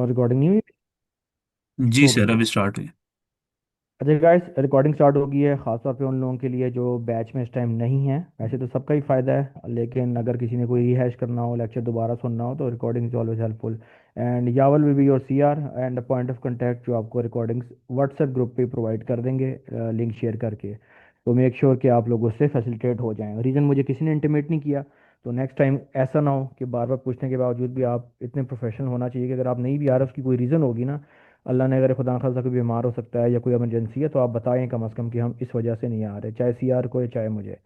Recording नहीं हुई? जी हो सर, गई। अभी स्टार्ट हुई। अच्छा गाइस, रिकॉर्डिंग स्टार्ट हो गई है, खासतौर पे उन लोगों के लिए जो बैच में इस टाइम नहीं है। वैसे तो सबका ही फ़ायदा है, लेकिन अगर किसी ने कोई रिहैश करना हो, लेक्चर दोबारा सुनना हो, तो recording is always helpful. And Yawal will be your CR and point of contact, जो आपको रिकॉर्डिंग्स व्हाट्सएप ग्रुप पे प्रोवाइड कर देंगे, लिंक शेयर करके। तो मेक श्योर कि आप लोग उससे फैसिलिटेट हो जाएं। रीज़न मुझे किसी ने इंटीमेट नहीं किया, तो नेक्स्ट टाइम ऐसा ना हो कि बार बार पूछने के बावजूद भी आप इतने प्रोफेशनल होना चाहिए कि अगर आप नहीं भी आ रहे, उसकी कोई रीज़न होगी ना। अल्लाह ने अगर खुदा न खास्ता कोई बीमार हो सकता है या कोई इमरजेंसी है, तो आप बताएं कम से कम कि हम इस वजह से नहीं आ रहे, चाहे सीआर को या चाहे मुझे।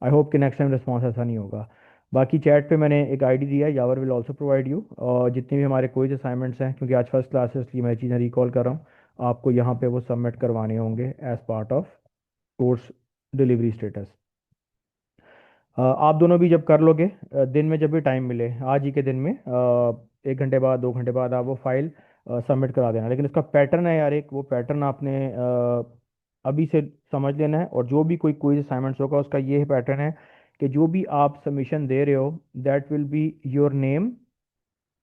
आई होप कि नेक्स्ट टाइम रिस्पॉन्स ऐसा नहीं होगा। बाकी चैट पे मैंने एक आईडी दिया है, यावर विल आल्सो प्रोवाइड यू, और जितने भी हमारे कोई असाइनमेंट्स हैं, क्योंकि आज फर्स्ट क्लास है इसलिए मैं चीज़ें रिकॉल कर रहा हूँ, आपको यहाँ पे वो सबमिट करवाने होंगे as part of course delivery status. आप दोनों भी जब कर लोगे, दिन में जब भी टाइम मिले, आज ही के दिन में, 1 घंटे बाद 2 घंटे बाद आप वो फाइल सबमिट करा देना। लेकिन इसका पैटर्न है यार, एक वो पैटर्न आपने अभी से समझ लेना है। और जो भी कोई क्विज असाइनमेंट्स होगा, उसका ये पैटर्न है कि जो भी आप सबमिशन दे रहे हो, that will be your name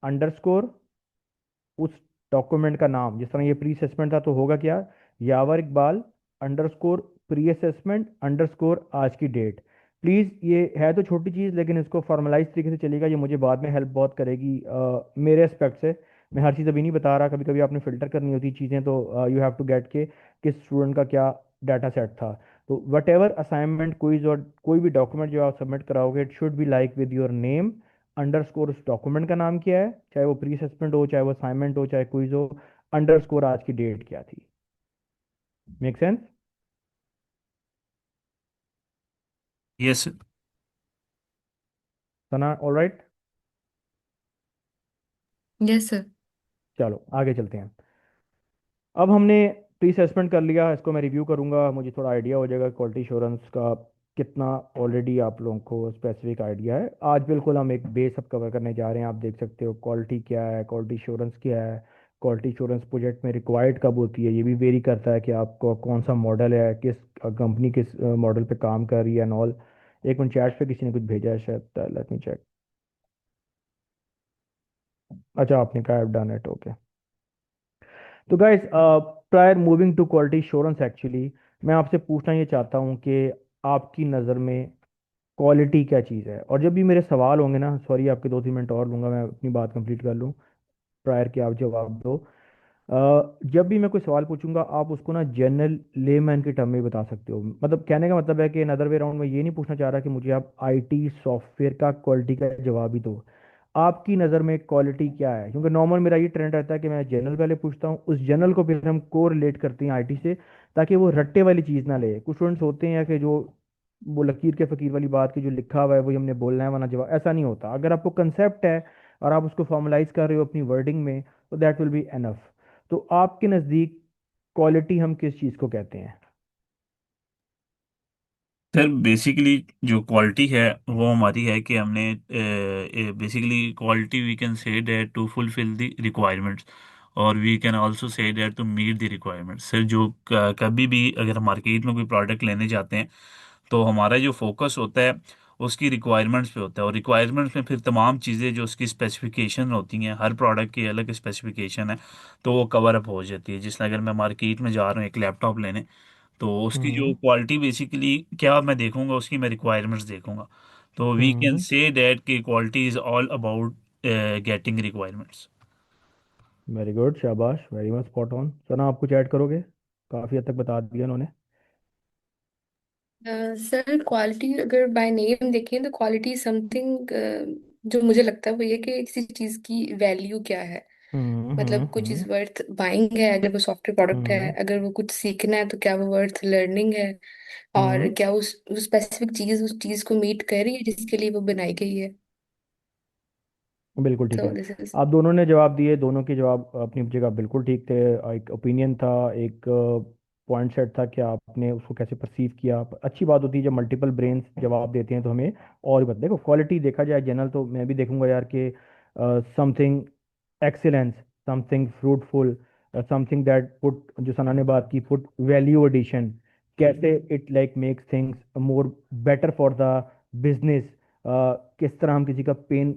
underscore उस डॉक्यूमेंट का नाम। जिस तरह ये प्री असेसमेंट था, तो होगा क्या, Yawar Iqbal underscore pre assessment underscore आज की डेट। प्लीज़, ये है तो छोटी चीज़, लेकिन इसको फॉर्मलाइज तरीके से चलेगा, ये मुझे बाद में हेल्प बहुत करेगी मेरे एस्पेक्ट से। मैं हर चीज़ अभी नहीं बता रहा, कभी कभी आपने फिल्टर करनी होती चीज़ें, तो यू हैव टू गेट के किस स्टूडेंट का क्या डाटा सेट था। तो वट एवर असाइनमेंट, क्विज और कोई भी डॉक्यूमेंट जो आप सबमिट कराओगे, it should be like with your name underscore उस डॉक्यूमेंट का नाम क्या है, चाहे वो प्री असेसमेंट हो, चाहे वो असाइनमेंट हो, चाहे क्विज हो, अंडरस्कोर आज की डेट क्या थी। Make sense? यस। सना, ऑल राइट? Yes sir. चलो आगे चलते हैं। अब हमने प्री असेसमेंट कर लिया, इसको मैं रिव्यू करूंगा, मुझे थोड़ा आइडिया हो जाएगा क्वालिटी एश्योरेंस का कितना ऑलरेडी आप लोगों को स्पेसिफिक आइडिया है। आज बिल्कुल हम एक बेस अब कवर करने जा रहे हैं। आप देख सकते हो क्वालिटी क्या है, क्वालिटी एश्योरेंस क्या है, क्वालिटी एश्योरेंस प्रोजेक्ट में रिक्वायर्ड कब होती है। ये भी वेरी करता है कि आपको कौन सा मॉडल है, किस कंपनी किस मॉडल पे काम कर रही है एंड ऑल। एक मिनट, चैट पे किसी ने कुछ भेजा है शायद, लेट मी चेक। अच्छा, आपने कहा डन इट, ओके। तो guys, prior moving to quality assurance, actually मैं आपसे पूछना ये चाहता हूँ कि आपकी नज़र में क्वालिटी क्या चीज़ है। और जब भी मेरे सवाल होंगे ना, सॉरी आपके 2-3 मिनट और लूंगा, मैं अपनी बात कंप्लीट कर लूँ प्रायर के, आप जवाब दो। जब भी मैं कोई सवाल पूछूंगा, आप उसको ना जनरल लेमैन के टर्म में बता सकते हो। मतलब कहने का मतलब है कि अदर वे राउंड में ये नहीं पूछना चाह रहा कि मुझे आप आईटी सॉफ्टवेयर का क्वालिटी का जवाब ही दो। आपकी नज़र में क्वालिटी क्या है, क्योंकि नॉर्मल मेरा ये ट्रेंड रहता है कि मैं जनरल पहले पूछता हूँ, उस जनरल को फिर हम को रिलेट करते हैं आईटी से, ताकि वो रट्टे वाली चीज़ ना ले। कुछ स्टूडेंट्स होते हैं कि जो वो लकीर के फ़कीर वाली बात की, जो लिखा हुआ है वही हमने बोलना है वरना जवाब, ऐसा नहीं होता। अगर आपको कंसेप्ट है और आप उसको फॉर्मलाइज कर रहे हो अपनी वर्डिंग में, तो दैट विल बी एनफ। तो आपके नज़दीक क्वालिटी हम किस चीज़ को कहते हैं? सर बेसिकली जो क्वालिटी है वो हमारी है कि हमने basically quality we can say that to fulfil the requirements, और we can also say that to meet the requirements. Sir जो कभी भी अगर मार्केट में कोई प्रोडक्ट लेने जाते हैं, तो हमारा जो फोकस होता है उसकी रिक्वायरमेंट्स पे होता है। और रिक्वायरमेंट्स में फिर तमाम चीज़ें जो उसकी स्पेसिफिकेशन होती हैं, हर प्रोडक्ट की अलग स्पेसिफिकेशन है, तो वो कवर अप हो जाती है। जिसमें अगर मैं मार्केट में जा रहा हूँ एक लैपटॉप लेने, तो उसकी जो हम्म। क्वालिटी बेसिकली क्या मैं देखूंगा, उसकी मैं रिक्वायरमेंट्स देखूंगा। तो we can hmm. Say that कि quality is all about getting requirements. Very good, शाबाश, वेरी मच स्पॉट ऑन। सना, आप कुछ ऐड करोगे? काफ़ी हद तक बता दिया उन्होंने। सर क्वालिटी अगर बाय नेम देखें तो क्वालिटी समथिंग जो मुझे लगता है वो ये कि किसी चीज़ की वैल्यू क्या है। हम्म। मतलब कोई हम्म। चीज़ वर्थ बाइंग है, अगर वो सॉफ्टवेयर प्रोडक्ट है, हम्म। अगर वो कुछ सीखना है तो क्या वो वर्थ लर्निंग है, और हम्म। क्या उस स्पेसिफिक चीज़ उस चीज़ को मीट कर रही है जिसके लिए वो बनाई गई है। बिल्कुल ठीक तो है। This is. आप दोनों ने जवाब दिए, दोनों के जवाब अपनी जगह बिल्कुल ठीक थे। एक ओपिनियन था, एक पॉइंट सेट था कि आपने उसको कैसे परसीव किया। अच्छी बात होती है जब मल्टीपल ब्रेन्स जवाब देते हैं, तो हमें और भी देखो क्वालिटी देखा जाए जनरल, तो मैं भी देखूंगा यार कि something excellence, something fruitful, something that put, जो सना ने बात की, पुट वैल्यू एडिशन, कैसे it like makes things more better for the business. किस तरह हम किसी का पेन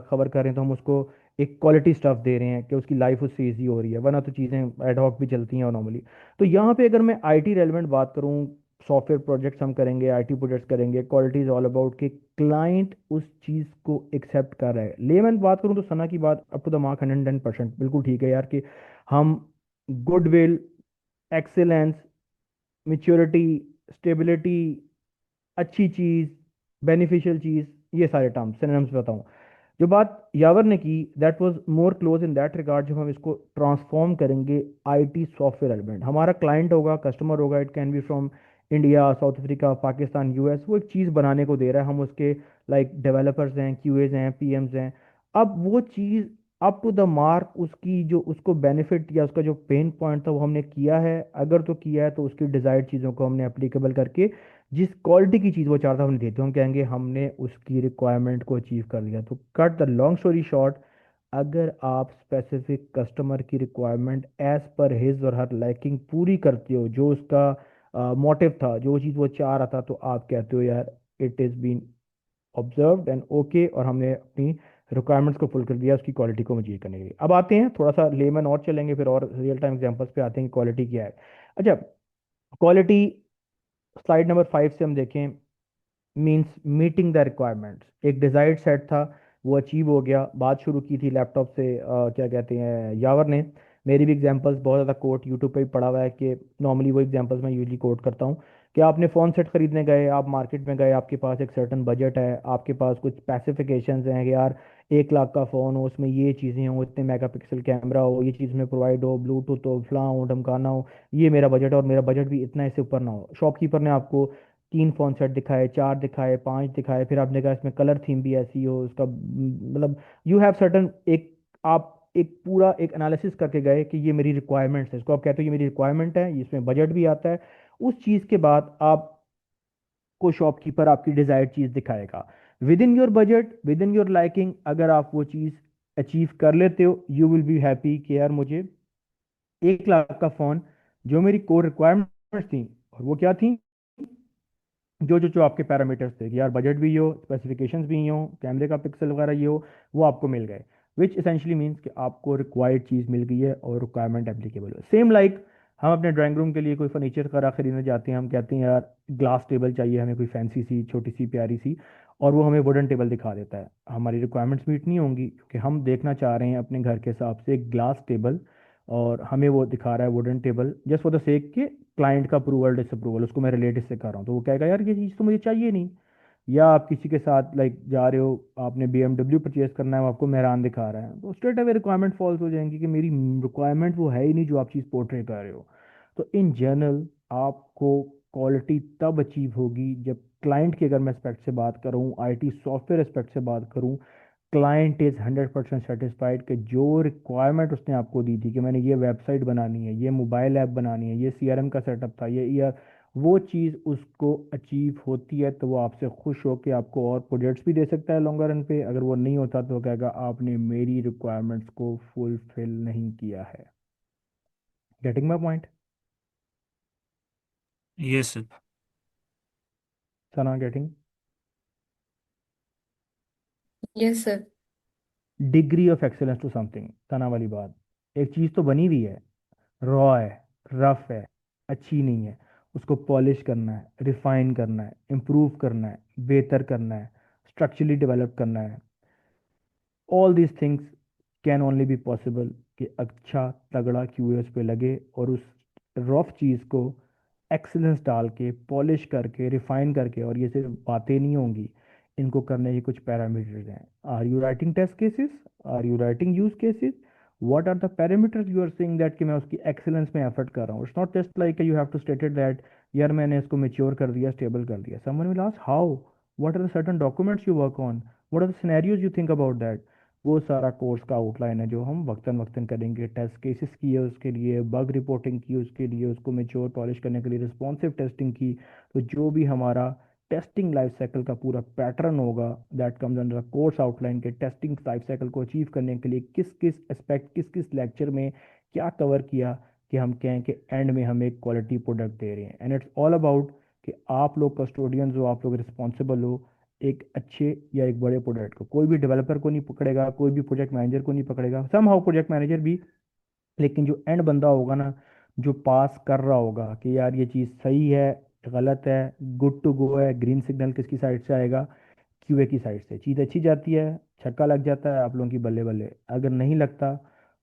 खबर कर रहे हैं, तो हम उसको एक क्वालिटी स्टफ दे रहे हैं कि उसकी लाइफ उससे ईजी हो रही है, वरना तो चीज़ें एडहॉक भी चलती हैं और नॉर्मली। तो यहाँ पे अगर मैं आईटी रेलेवेंट बात करूँ, सॉफ्टवेयर प्रोजेक्ट्स हम करेंगे, आईटी प्रोजेक्ट्स करेंगे, क्वालिटी इज ऑल अबाउट कि क्लाइंट उस चीज़ को एक्सेप्ट कर रहा है। लेमैन बात करूँ तो सना की बात अप टू द मार्क 110% बिल्कुल ठीक है यार, कि हम गुडविल, एक्सेलेंस, मेच्योरिटी, स्टेबिलिटी, अच्छी चीज़, बेनिफिशियल चीज़, ये सारे टर्म्स सिनोनिम्स बताऊं। जो बात यावर ने की that was more close in that regard, जब हम इसको ट्रांसफॉर्म करेंगे आईटी सॉफ्टवेयर एलिमेंट, हमारा क्लाइंट होगा, कस्टमर होगा, it can be from India, south Africa, Pakistan, US, वो एक चीज़ बनाने को दे रहा है, हम उसके लाइक डेवलपर्स हैं, क्यूएज हैं, पीएम्स हैं। अब वो चीज़ अप टू द मार्क, उसकी जो उसको बेनिफिट या उसका जो पेन पॉइंट था वो हमने किया है, अगर तो किया है तो उसकी डिजायर्ड चीज़ों को हमने एप्लीकेबल करके जिस क्वालिटी की चीज़ वो चाहता है हमने दी, तो हम कहेंगे हमने उसकी रिक्वायरमेंट को अचीव कर लिया। तो cut the long story short, अगर आप स्पेसिफिक कस्टमर की रिक्वायरमेंट एज पर हिज और हर लाइकिंग पूरी करते हो, जो उसका मोटिव था, जो चीज़ वो चाह रहा था, तो आप कहते हो यार it is been observed and okay, और हमने अपनी रिक्वायरमेंट्स को फुल कर दिया उसकी क्वालिटी को अचीव करने के लिए। अब आते हैं थोड़ा सा लेमन और चलेंगे, फिर और रियल टाइम एग्जांपल्स पे आते हैं कि क्वालिटी क्या है। अच्छा, क्वालिटी स्लाइड नंबर 5 से हम देखें, मींस मीटिंग द रिक्वायरमेंट्स। एक डिजायर्ड सेट था, वो अचीव हो गया। बात शुरू की थी लैपटॉप से, क्या कहते हैं यावर ने। मेरी भी एग्जांपल्स बहुत ज़्यादा कोट यूट्यूब पे भी पड़ा हुआ है, कि नॉर्मली वो एग्जांपल्स मैं यूजली कोट करता हूँ कि आपने फ़ोन सेट खरीदने गए, आप मार्केट में गए, आपके पास एक सर्टन बजट है, आपके पास कुछ स्पेसिफिकेशंस हैं कि यार 1 लाख का फ़ोन हो, उसमें ये चीज़ें हो, इतने मेगापिक्सल कैमरा हो, ये चीज़ में प्रोवाइड हो, ब्लूटूथ हो, फलां हो, ढमकाना हो, ये मेरा बजट है, और मेरा बजट भी इतना, इससे ऊपर ना हो। शॉपकीपर ने आपको 3 फोन सेट दिखाए, 4 दिखाए, 5 दिखाए, फिर आपने कहा इसमें कलर थीम भी ऐसी हो, उसका मतलब यू हैव सर्टन एक, आप एक पूरा एक एनालिसिस करके गए कि ये मेरी रिक्वायरमेंट्स है, इसको आप कहते हो ये मेरी रिक्वायरमेंट है, इसमें बजट भी आता है। उस चीज़ के बाद आपको शॉपकीपर आपकी डिजायर्ड चीज़ दिखाएगा with in your budget, with in your liking. अगर आप वो चीज़ अचीव कर लेते हो, यू विल बी हैप्पी कि यार मुझे 1 लाख का फ़ोन, जो मेरी कोर रिक्वायरमेंट्स थी, और वो क्या थी, जो आपके पैरामीटर्स थे कि यार बजट भी हो, स्पेसिफिकेशंस भी हो, कैमरे का पिक्सल वगैरह ये हो, वो आपको मिल गए। विच एसेंशली मीन्स कि आपको रिक्वायर्ड चीज़ मिल गई है और रिक्वायरमेंट एप्लीकेबल है। सेम लाइक हम अपने ड्राइंग रूम के लिए कोई फर्नीचर वगैरह खरीदने जाते हैं, हम कहते हैं यार ग्लास टेबल चाहिए हमें, कोई फैंसी सी, छोटी सी, प्यारी सी, और वो हमें वुडन टेबल दिखा देता है। हमारी रिक्वायरमेंट्स मीट नहीं होंगी, क्योंकि हम देखना चाह रहे हैं अपने घर के हिसाब से एक ग्लास टेबल, और हमें वो दिखा रहा है wooden table, just for the sake के क्लाइंट का अप्रूवल डिसअप्रूवल, उसको मैं रिलेटिव से कर रहा हूँ, तो वो कहेगा यार ये चीज़ तो मुझे चाहिए नहीं। या आप किसी के साथ लाइक जा रहे हो, आपने BMW परचेज करना है, वो आपको मेहरान दिखा रहा है, तो स्ट्रेट अवे रिक्वायरमेंट फॉल्स हो जाएंगी कि मेरी रिक्वायरमेंट वो है ही नहीं जो आप चीज़ पोर्ट्रे कर रहे हो। तो इन जनरल आपको क्वालिटी तब अचीव होगी जब क्लाइंट की, अगर मैं एस्पेक्ट से बात करूँ, आईटी सॉफ्टवेयर एस्पेक्ट से बात करूँ, क्लाइंट इज़ 100% सेटिस्फाइड कि जो रिक्वायरमेंट उसने आपको दी थी कि मैंने ये वेबसाइट बनानी है, ये मोबाइल ऐप बनानी है, ये CRM का सेटअप था, ये वो चीज़ उसको अचीव होती है, तो वो आपसे खुश हो के आपको और प्रोजेक्ट्स भी दे सकता है लॉन्गर रन पे। अगर वो नहीं होता तो वो कहेगा आपने मेरी रिक्वायरमेंट्स को फुलफिल नहीं किया है। Getting my point? Yes sir. Sana getting? Yes sir. Degree of excellence to something, Sana वाली बात, एक चीज़ तो बनी हुई है, रॉ है, रफ है, अच्छी नहीं है, उसको पॉलिश करना है, रिफाइन करना है, इम्प्रूव करना है, बेहतर करना है, स्ट्रक्चरली डेवलप करना है। All these things can only be possible कि अच्छा तगड़ा क्यूएस पे लगे, और उस रफ चीज़ को एक्सीलेंस डाल के, पॉलिश करके, रिफाइन करके, और ये सिर्फ बातें नहीं होंगी, इनको करने के कुछ पैरामीटर्स हैं। Are you writing test cases? Are you writing use cases? What are the parameters you are saying that कि मैं उसकी एक्सीलेंस में एफर्ट कर रहा हूँ? It's not just like you have to stated that यार मैंने इसको मेच्योर कर दिया, स्टेबल कर दिया। Someone will ask how, what are the certain documents you work on, what are the scenarios you think about that. वो सारा course का आउटलाइन है जो हम वक्तन वक्तन करेंगे। टेस्ट केसेस किए उसके लिए, बग रिपोर्टिंग की उसके लिए, उसको मेच्योर पॉलिश करने के लिए रिस्पॉन्सिव टेस्टिंग की। तो जो भी हमारा टेस्टिंग लाइफ साइकिल का पूरा पैटर्न होगा, that comes under course outline के टेस्टिंग लाइफ साइकिल को अचीव करने के लिए किस किस एस्पेक्ट, किस किस लेक्चर में क्या कवर किया, कि हम कहें कि एंड में हम एक क्वालिटी प्रोडक्ट दे रहे हैं। एंड इट्स ऑल अबाउट कि आप लोग कस्टोडियंस हो, आप लोग रिस्पॉन्सिबल हो एक अच्छे या एक बड़े प्रोडक्ट को। कोई भी डेवलपर को नहीं पकड़ेगा, कोई भी प्रोजेक्ट मैनेजर को नहीं पकड़ेगा, सम हाउ प्रोजेक्ट मैनेजर भी, लेकिन जो एंड बंदा होगा ना, जो पास कर रहा होगा कि यार ये चीज़ सही है, गलत है, गुड टू गो है, ग्रीन सिग्नल किसकी साइड से आएगा, क्यूए की साइड से चीज़ अच्छी जाती है, छक्का लग जाता है आप लोगों की बल्ले बल्ले। अगर नहीं लगता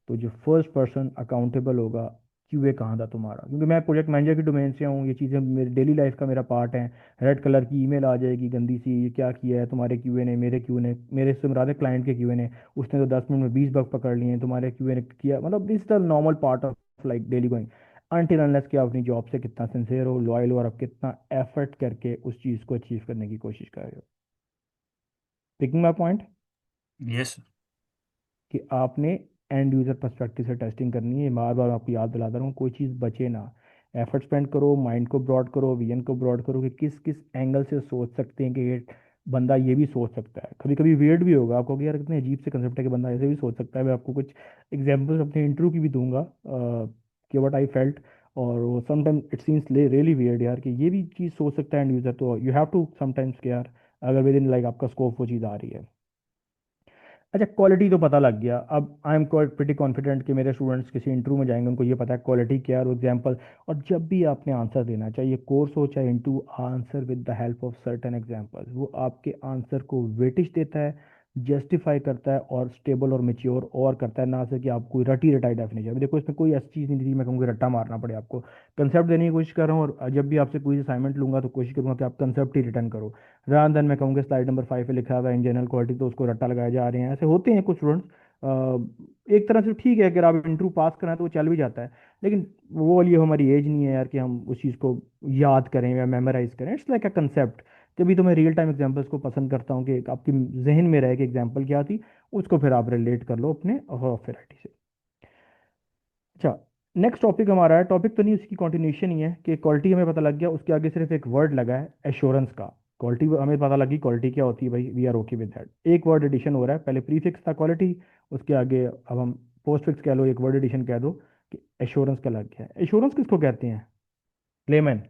तो जो फर्स्ट पर्सन अकाउंटेबल होगा, क्यूए कहाँ था तुम्हारा, क्योंकि मैं प्रोजेक्ट मैनेजर की डोमेन से हूँ, ये चीज़ें मेरी डेली लाइफ का मेरा पार्ट है। रेड कलर की ईमेल आ जाएगी गंदी सी, ये क्या किया है तुम्हारे क्यूए ने, मेरे क्यूए ने, मेरे से मुराद क्लाइंट के क्यूए ने, उसने तो 10 मिनट में 20 बग पकड़ लिए हैं, तुम्हारे क्यूए ने किया, मतलब this the normal part of like daily going. Until unless कि आप अपनी जॉब से कितना सिंसियर हो, लॉयल हो, और आप कितना एफर्ट करके उस चीज़ को अचीव करने की कोशिश कर रहे हो। पिकिंग माई पॉइंट, यस। कि आपने एंड यूजर पर्सपेक्टिव से टेस्टिंग करनी है। बार बार आपको याद दिलाता रहूँ, कोई चीज़ बचे ना। एफर्ट स्पेंड करो, माइंड को ब्रॉड करो, विजन को ब्रॉड करो कि किस किस एंगल से सोच सकते हैं कि ये बंदा ये भी सोच सकता है। कभी कभी वियर्ड भी होगा आपको कि यार कितने अजीब से कंसेप्ट है कि बंदा ऐसे भी सोच सकता है। मैं आपको कुछ एग्जांपल्स अपने इंटरव्यू की भी दूंगा कि व्हाट आई फेल्ट, और वो sometime it scenes really weird यार कि ये भी चीज़ सोच सकता है एंड यूजर, तो यू हैव टू समटाइम्स के यार अगर विद इन लाइक आपका स्कोप वो चीज़ आ रही है। अच्छा, क्वालिटी तो पता लग गया। अब I am quite pretty confident कि मेरे स्टूडेंट्स किसी इंटरव्यू में जाएंगे, उनको ये पता है क्वालिटी क्या है और एग्जांपल। और जब भी आपने आंसर देना है, चाहे ये कोर्स हो चाहे interview, answer with the help of certain examples, वो आपके आंसर को वेटिज देता है, जस्टिफाई करता है और स्टेबल और मेच्योर और करता है, ना से कि आप कोई रटी रटाई डेफिनेशन। अभी देखो इसमें कोई ऐसी चीज़ नहीं थी मैं कहूँगी रट्टा मारना पड़े आपको, कंसेप्ट देने की कोशिश कर रहा हूँ। और जब भी आपसे कोई असाइनमेंट लूंगा तो कोशिश करूंगा कि आप कंसेप्ट ही रिटर्न करो, रादर देन मैं कहूँगा स्लाइड नंबर 5 पे लिखा हुआ है इन जनरल क्वालिटी तो उसको रट्टा लगाए जा रहे हैं। ऐसे होते हैं कुछ स्टूडेंट्स। एक तरह से ठीक है, अगर आप इंटरव्यू पास कराएं तो वो चल भी जाता है, लेकिन वो वाली हमारी एज नहीं है यार कि हम उस चीज़ को याद करें या मेमोराइज करें। It's like a concept. तभी तो मैं रियल टाइम एग्जांपल्स को पसंद करता हूँ कि आपकी जहन में रहे कि एग्जांपल क्या थी, उसको फिर आप रिलेट कर लो अपने वेराइटी से। अच्छा, नेक्स्ट टॉपिक हमारा है, टॉपिक तो नहीं उसकी कंटिन्यूशन ही है, कि क्वालिटी हमें पता लग गया, उसके आगे सिर्फ एक वर्ड लगा है एश्योरेंस का। क्वालिटी हमें पता लगी, क्वालिटी क्या होती है भाई, we are okay with that. एक वर्ड एडिशन हो रहा है, पहले प्रीफिक्स था क्वालिटी, उसके आगे अब हम पोस्टफिक्स कह लो, एक वर्ड एडिशन कह दो कि एश्योरेंस का लग गया है। एश्योरेंस किसको कहते हैं layman,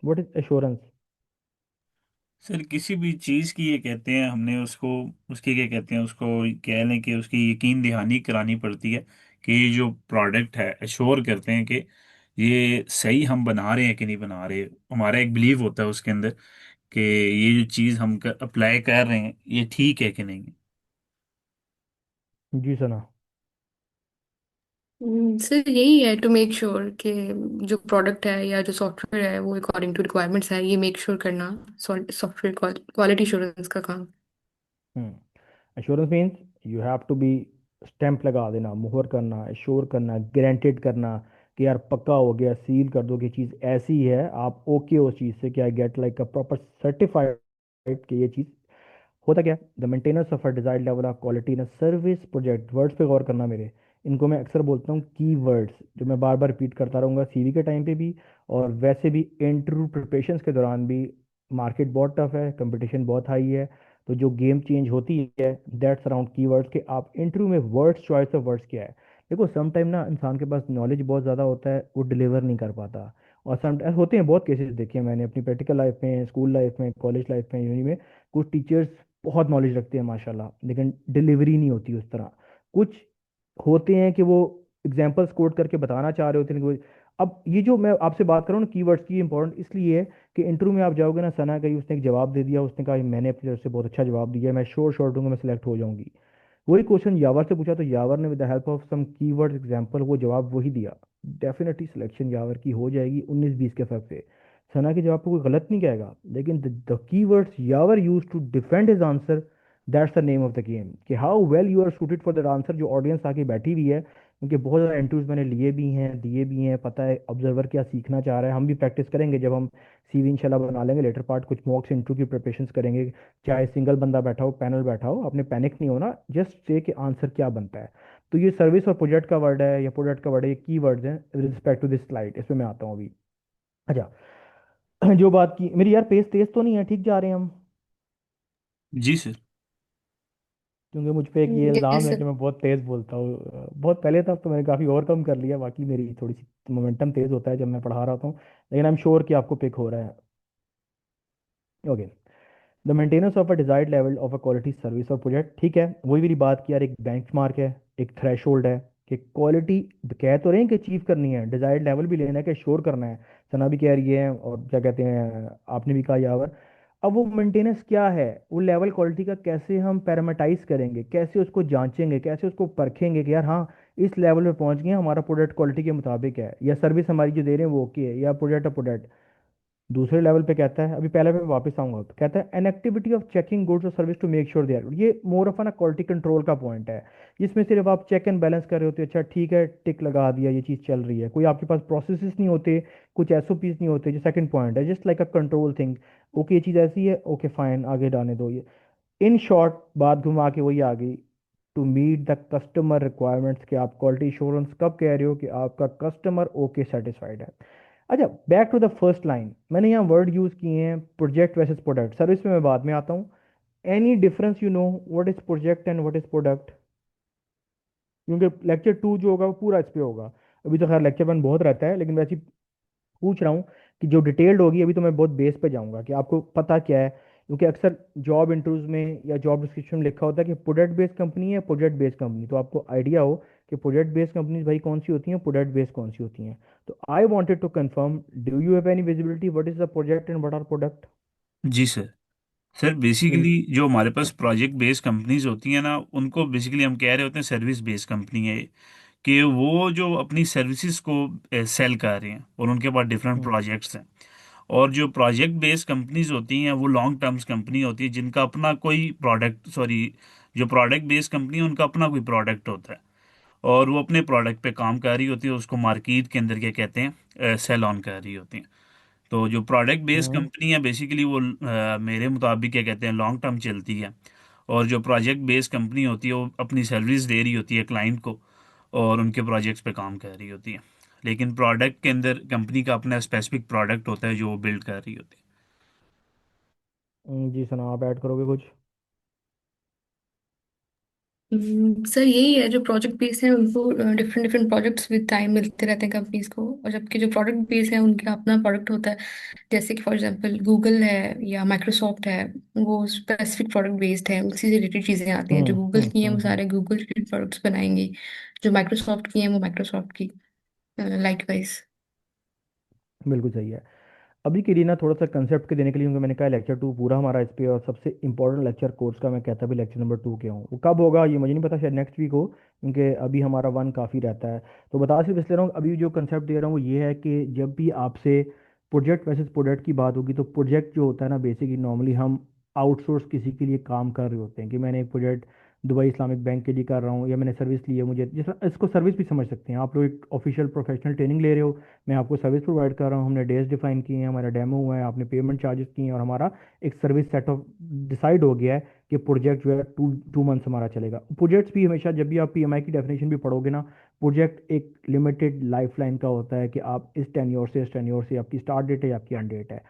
what is assurance? Sir किसी भी चीज़ की ये कहते हैं, हमने उसको, उसकी क्या कहते हैं, उसको कह लें कि उसकी यकीन दहानी करानी पड़ती है कि ये जो प्रोडक्ट है, एश्योर करते हैं कि ये सही हम बना रहे हैं कि नहीं बना रहे। हमारा एक बिलीव होता है उसके अंदर कि ये जो चीज़ हम अप्लाई कर रहे हैं ये ठीक है कि नहीं। जी सुना। सर यही है, टू मेक श्योर कि जो प्रोडक्ट है या जो सॉफ्टवेयर है वो अकॉर्डिंग टू रिक्वायरमेंट्स है, ये मेक श्योर करना सॉफ्टवेयर क्वालिटी एश्योरेंस का काम। Assurance means you have to be, stamp लगा देना, मुहर करना, एश्योर करना, गारंटेड करना कि यार पक्का हो गया, सील कर दो कि चीज़ ऐसी है, आप ओके उस चीज़ से कि I get like a proper certified कि ये चीज़। होता क्या, the maintenance of a desired level of quality in a service project. Words पे गौर करना मेरे, इनको मैं अक्सर बोलता हूँ की वर्ड्स, जो मैं बार बार रिपीट करता रहूँगा सीवी के टाइम पे भी और वैसे भी इंटरव्यू प्रिपरेशन के दौरान भी। मार्केट बहुत टफ है, कंपटीशन बहुत हाई है, तो जो गेम चेंज होती है दैट्स अराउंड की वर्ड्स, के आप इंटरव्यू में वर्ड्स, चॉइस ऑफ वर्ड्स क्या है। देखो समटाइम ना इंसान के पास नॉलेज बहुत ज़्यादा होता है, वो डिलीवर नहीं कर पाता। और सम होते हैं, बहुत केसेस देखे हैं मैंने अपनी प्रैक्टिकल लाइफ में, स्कूल लाइफ में, कॉलेज लाइफ में, यूनी में। कुछ टीचर्स बहुत नॉलेज रखते हैं माशाल्लाह, लेकिन डिलीवरी नहीं होती उस तरह। कुछ होते हैं कि वो एग्जाम्पल्स कोट करके बताना चाह रहे होते हैं, लेकिन अब ये जो मैं आपसे बात कर रहा हूँ ना, कीवर्ड्स की इंपॉर्टेंट इसलिए है कि इंटरव्यू में आप जाओगे ना, सना गई उसने एक जवाब दे दिया, उसने कहा मैंने अपनी तरफ से बहुत अच्छा जवाब दिया, मैं श्योर श्योर दूंगा मैं सेलेक्ट हो जाऊंगी। वही क्वेश्चन यावर से पूछा तो यावर ने with the help of some keyword example वो जवाब वही दिया, डेफिनेटली सिलेक्शन यावर की हो जाएगी 19-20 के फर्क से। सना के जवाब को कोई गलत नहीं कहेगा, लेकिन the keywords Yawar use to defend his answer, that's the name of the game, कि how well you are suited for that answer. जो ऑडियंस आके बैठी हुई है, क्योंकि बहुत ज़्यादा इंटरव्यूज मैंने लिए भी हैं, दिए भी हैं, पता है ऑब्जर्वर क्या सीखना चाह रहा है। हम भी प्रैक्टिस करेंगे जब हम सीवी इंशाल्लाह बना लेंगे लेटर पार्ट, कुछ मॉक्स इंटरव्यू की प्रिपरेशन करेंगे। चाहे सिंगल बंदा बैठा हो, पैनल बैठा हो, आपने पैनिक नहीं होना, जस्ट से कि आंसर क्या बनता है। तो ये सर्विस और प्रोजेक्ट का वर्ड है या प्रोडक्ट का वर्ड है, ये की वर्ड्स हैं रिस्पेक्ट टू दिस स्लाइड, इसमें मैं आता हूँ अभी। अच्छा, जो बात की मेरी यार, पेस तेज तो नहीं है, ठीक जा रहे हैं हम? जी सर। क्योंकि मुझ पे एक ये इल्ज़ाम यस है कि सर। मैं बहुत तेज़ बोलता हूँ। बहुत पहले तक तो मैंने काफ़ी ओवरकम कर लिया, बाकी मेरी थोड़ी सी मोमेंटम तेज़ होता है जब मैं पढ़ा रहा होता हूँ, लेकिन आई एम श्योर कि आपको पिक हो रहा है। Okay. The maintenance of a desired level of a quality service और प्रोजेक्ट, ठीक है, वही मेरी बात की यार, एक बेंचमार्क है, एक थ्रेशोल्ड है कि क्वालिटी कह तो रहे हैं कि अचीव करनी है, डिजायर्ड लेवल भी लेना है कि श्योर करना है। सना भी कह रही है और क्या कहते हैं आपने भी कहा यावर। अब वो मेंटेनेंस क्या है, वो लेवल क्वालिटी का कैसे हम पैरामीटाइज करेंगे, कैसे उसको जांचेंगे, कैसे उसको परखेंगे कि यार हाँ इस लेवल पे पहुंच गए, हमारा प्रोडक्ट क्वालिटी के मुताबिक है, या सर्विस हमारी जो दे रहे हैं वो ओके है, या प्रोडक्ट। दूसरे लेवल पे कहता है, अभी पहले पे वापस आऊंगा, तो कहता है an activity of checking goods और service to make sure they are, ये मोर ऑफ ना क्वालिटी कंट्रोल का पॉइंट है, जिसमें सिर्फ आप चेक एंड बैलेंस कर रहे होते हो, अच्छा ठीक है टिक लगा दिया ये चीज़ चल रही है, कोई आपके पास प्रोसेसेस नहीं होते, कुछ एसओपीस नहीं होते, जो सेकंड पॉइंट है just like a control thing. Okay ये चीज़ ऐसी है, ओके फाइन आगे डालने दो ये। इन शॉर्ट बात घुमा के वही आ गई, to meet the customer requirements, कि आप क्वालिटी इंश्योरेंस कब कह रहे हो कि आपका कस्टमर ओके सेटिस्फाइड है। अच्छा, back to the first line, मैंने यहाँ वर्ड यूज़ किए हैं प्रोजेक्ट वर्सेस प्रोडक्ट, सर्विस में मैं बाद में आता हूँ। Any difference you know what is project and what is product? क्योंकि लेक्चर 2 जो होगा वो पूरा इस पे होगा। अभी तो खैर लेक्चर 1 बहुत रहता है, लेकिन वैसे ही पूछ रहा हूँ कि जो डिटेल्ड होगी, अभी तो मैं बहुत बेस पे जाऊंगा कि आपको पता क्या है, क्योंकि अक्सर जॉब इंटरव्यूज में या जॉब डिस्क्रिप्शन में लिखा होता है कि प्रोडक्ट बेस्ड कंपनी है, प्रोजेक्ट बेस्ड कंपनी, तो आपको आइडिया हो कि प्रोजेक्ट बेस्ड कंपनीज भाई कौन सी होती हैं, प्रोडक्ट बेस्ड कौन सी होती हैं। तो I wanted to confirm, do you have any visibility what is the project and what are product? जी सर। सर इन बेसिकली जो हमारे पास प्रोजेक्ट बेस्ड कंपनीज होती हैं ना, उनको बेसिकली हम कह रहे होते हैं सर्विस बेस्ड कंपनी है, कि वो जो अपनी सर्विसेज को सेल कर रहे हैं और उनके पास डिफरेंट हम्म प्रोजेक्ट्स हैं। और जो प्रोजेक्ट बेस्ड कंपनीज होती हैं वो लॉन्ग टर्म्स कंपनी होती है, जिनका अपना कोई प्रोडक्ट, सॉरी, जो प्रोडक्ट बेस्ड कंपनी है उनका अपना कोई प्रोडक्ट होता है और वो अपने प्रोडक्ट पे काम कर रही होती है, उसको मार्केट के अंदर क्या कहते हैं, सेल ऑन कर रही होती हैं। तो जो प्रोडक्ट बेस्ड हम्म कंपनी है बेसिकली वो मेरे मुताबिक क्या कहते हैं लॉन्ग टर्म चलती है। और जो प्रोजेक्ट बेस्ड कंपनी होती है वो अपनी सर्विस दे रही होती है क्लाइंट को और उनके प्रोजेक्ट्स पे काम कर रही होती है। लेकिन प्रोडक्ट के अंदर कंपनी का अपना स्पेसिफिक प्रोडक्ट होता है जो वो बिल्ड कर रही होती है। जी सना, आप ऐड करोगे कुछ? सर यही है, जो प्रोजेक्ट बेस है उनको different different projects with time मिलते रहते हैं कंपनीज को, और जबकि जो प्रोडक्ट बेस है उनका अपना प्रोडक्ट होता है। जैसे कि फॉर एग्जांपल गूगल है या माइक्रोसॉफ्ट है, वो स्पेसिफिक प्रोडक्ट बेस्ड है, उसी से रिलेटेड चीज़ें आती हैं। जो गूगल की हैं वो हम्म। सारे गूगल रिलेटेड प्रोडक्ट्स बनाएंगी, जो माइक्रोसॉफ्ट की हैं वो माइक्रोसॉफ्ट की, लाइक बिल्कुल सही है। अभी के लिए ना थोड़ा सा कंसेप्ट के देने के लिए, क्योंकि मैंने कहा लेक्चर 2 पूरा हमारा इस पे, और सबसे इंपॉर्टेंट लेक्चर कोर्स का मैं कहता भी लेक्चर नंबर 2 के हूँ, वो कब होगा ये मुझे नहीं पता, शायद नेक्स्ट वीक हो, क्योंकि अभी हमारा 1 काफ़ी रहता है। तो बता सिर्फ इसलिए रहा हूँ, अभी जो कंसेप्ट दे रहा हूँ वो ये है कि जब भी आपसे प्रोजेक्ट वर्सेस प्रोडक्ट की बात होगी, तो प्रोजेक्ट जो होता है ना बेसिकली नॉर्मली हम आउटसोर्स किसी के लिए काम कर रहे होते हैं, कि मैंने एक प्रोजेक्ट दुबई इस्लामिक बैंक के लिए कर रहा हूँ, या मैंने सर्विस ली है, मुझे जैसा इसको सर्विस भी समझ सकते हैं आप लोग, एक ऑफिशियल प्रोफेशनल ट्रेनिंग ले रहे हो, मैं आपको सर्विस प्रोवाइड कर रहा हूँ, हमने डेज डिफाइन किए हैं, हमारा डेमो हुआ है, आपने पेमेंट चार्जेस किए हैं, और हमारा एक सर्विस सेट ऑफ डिसाइड हो गया है कि प्रोजेक्ट जो है टू टू मंथ्स हमारा चलेगा। प्रोजेक्ट्स भी हमेशा जब भी आप पीएमआई की डेफिनेशन भी पढ़ोगे ना, प्रोजेक्ट एक लिमिटेड लाइफ लाइन का होता है, कि आप इस टेन्योर से इस टेन्योर से, आपकी स्टार्ट डेट है या आपकी एंड डेट है।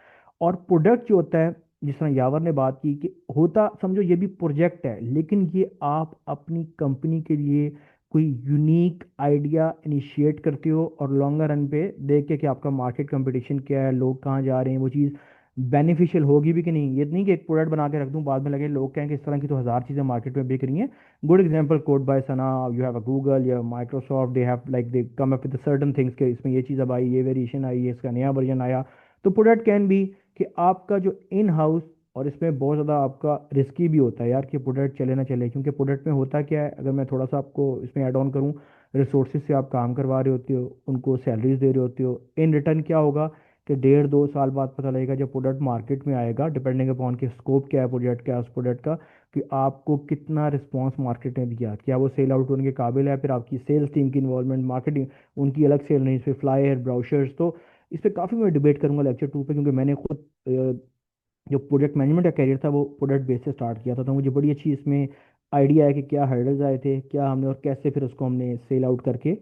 और प्रोडक्ट जो होता है, जिस तरह यावर ने बात की कि होता समझो ये भी प्रोजेक्ट है, लेकिन ये आप अपनी कंपनी के लिए कोई यूनिक आइडिया इनिशिएट करते हो, और लॉन्गर रन पे देख के कि आपका मार्केट कंपटीशन क्या है, लोग कहाँ जा रहे हैं, वो चीज़ बेनिफिशियल होगी भी कि नहीं। ये नहीं कि एक प्रोडक्ट बना के रख दूं, बाद में लगे लोग कहें कि इस तरह की तो हज़ार चीज़ें मार्केट में बिक रही हैं। Good example quoted by Sana, you have a Google या Microsoft, they have like they come up with certain things के इसमें ये चीज़ अब आई, ये वेरिएशन आई, ये इसका नया वर्जन आया। तो प्रोडक्ट कैन बी कि आपका जो इन हाउस, और इसमें बहुत ज़्यादा आपका रिस्की भी होता है यार कि प्रोडक्ट चले ना चले, क्योंकि प्रोडक्ट में होता क्या है, अगर मैं थोड़ा सा आपको इसमें ऐड ऑन करूँ, रिसोर्सेज से आप काम करवा रहे होते हो, उनको सैलरीज दे रहे होते हो, इन रिटर्न क्या होगा कि 1.5-2 साल बाद पता लगेगा जब प्रोडक्ट मार्केट में आएगा, डिपेंडिंग अपॉन कि स्कोप क्या है प्रोजेक्ट का, उस प्रोडक्ट का, कि आपको कितना रिस्पॉन्स मार्केट ने दिया, क्या वो सेल आउट होने के काबिल है, फिर आपकी सेल्स टीम की इन्वॉल्वमेंट, मार्केटिंग, उनकी अलग सेल नहीं, इस पर फ्लायर ब्राउचर्स। तो इस पर काफ़ी मैं डिबेट करूंगा लेक्चर 2 पे, क्योंकि मैंने खुद जो प्रोजेक्ट मैनेजमेंट का करियर था वो प्रोडक्ट बेस से स्टार्ट किया था, तो मुझे बड़ी अच्छी इसमें आइडिया है कि क्या हर्डल्स आए थे, क्या हमने, और कैसे फिर उसको हमने सेल आउट करके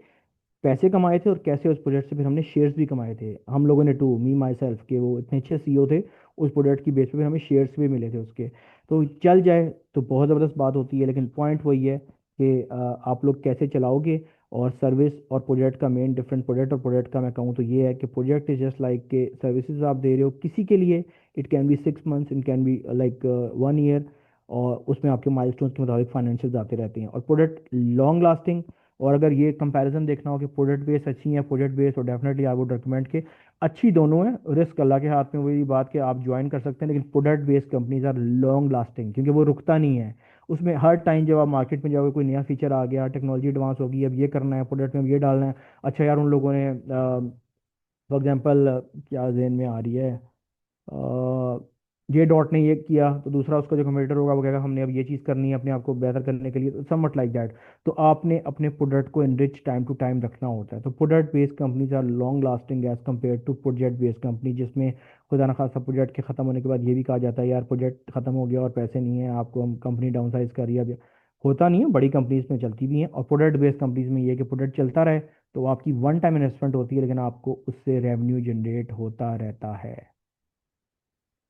पैसे कमाए थे, और कैसे उस प्रोजेक्ट से फिर हमने शेयर्स भी कमाए थे हम लोगों ने, टू मी माई सेल्फ, के वो इतने अच्छे सीईओ थे, उस प्रोडक्ट की बेस पे फिर हमें शेयर्स भी मिले थे उसके। तो चल जाए तो बहुत ज़बरदस्त बात होती है, लेकिन पॉइंट वही है कि आप लोग कैसे चलाओगे, और सर्विस और प्रोजेक्ट का मेन डिफरेंट, प्रोजेक्ट और प्रोजेक्ट का मैं कहूँ तो ये है कि प्रोजेक्ट इज जस्ट लाइक के सर्विसेज आप दे रहे हो किसी के लिए। It can be 6 months, it can be like 1 year, और उसमें आपके माइलस्टोन्स के मुताबिक फाइनेंशियल आते रहते हैं। और प्रोडक्ट लॉन्ग लास्टिंग। और अगर ये कंपैरिजन देखना हो कि प्रोडक्ट बेस अच्छी है प्रोजेक्ट बेस, तो डेफिनेटली आई वुड रिकमेंड के अच्छी दोनों है। रिस्क अल्लाह के हाथ में, वही बात कि आप ज्वाइन कर सकते हैं, लेकिन product based companies are long lasting, क्योंकि वो रुकता नहीं है। उसमें हर टाइम जब आप मार्केट में जाओगे, कोई नया फीचर आ गया, टेक्नोलॉजी एडवांस होगी, अब ये करना है प्रोडक्ट में, अब ये डालना है। अच्छा यार, उन लोगों ने फॉर एग्जांपल क्या जहन में आ रही है, जे डॉट ने ये किया, तो दूसरा उसका जो कम्पिटिटर होगा वो कहेगा हमने अब ये चीज़ करनी है अपने आप को बेहतर करने के लिए, समवट लाइक दैट। तो आपने अपने प्रोडक्ट को इनरिच टाइम टू टाइम रखना होता है। तो product based companies are long lasting as compare to project based company, जिसमें खुदा न खासा प्रोजेक्ट के खत्म होने के बाद ये भी कहा जाता है यार प्रोजेक्ट खत्म हो गया और पैसे नहीं है, आपको हम कंपनी डाउन साइज कर रही है। अब होता नहीं है, बड़ी कंपनीज में चलती भी हैं। और प्रोडक्ट बेस्ड कंपनीज में ये है कि प्रोडक्ट चलता रहे, तो आपकी वन टाइम इन्वेस्टमेंट होती है, लेकिन आपको उससे रेवेन्यू जनरेट होता रहता है।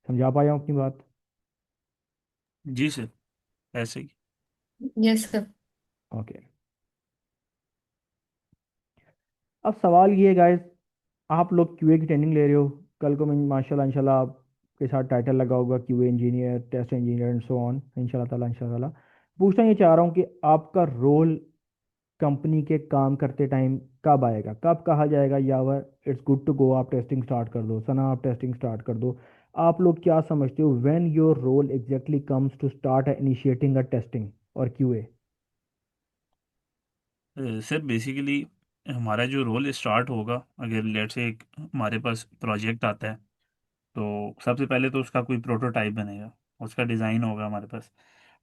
समझा पाया हूँ अपनी बात? जी सर, ऐसे ही। Yes sir. ओके। अब सवाल ये है गाइस, आप लोग क्यूए की ट्रेनिंग ले रहे हो, कल को मैं माशाल्लाह इंशाल्लाह आपके साथ टाइटल लगा होगा QA engineer, test engineer and so on, इंशाल्लाह। पूछना ये चाह रहा हूँ कि आपका रोल कंपनी के काम करते टाइम कब आएगा, कब कहा जाएगा यावर इट्स गुड टू गो, आप टेस्टिंग स्टार्ट कर दो, सना आप टेस्टिंग स्टार्ट कर दो। आप लोग क्या समझते हो when your role exactly comes to start initiating a testing और क्यूए? सर बेसिकली हमारा जो रोल स्टार्ट होगा, अगर लेट से एक हमारे पास प्रोजेक्ट आता है, तो सबसे पहले तो उसका कोई प्रोटोटाइप बनेगा, उसका डिज़ाइन होगा हमारे पास।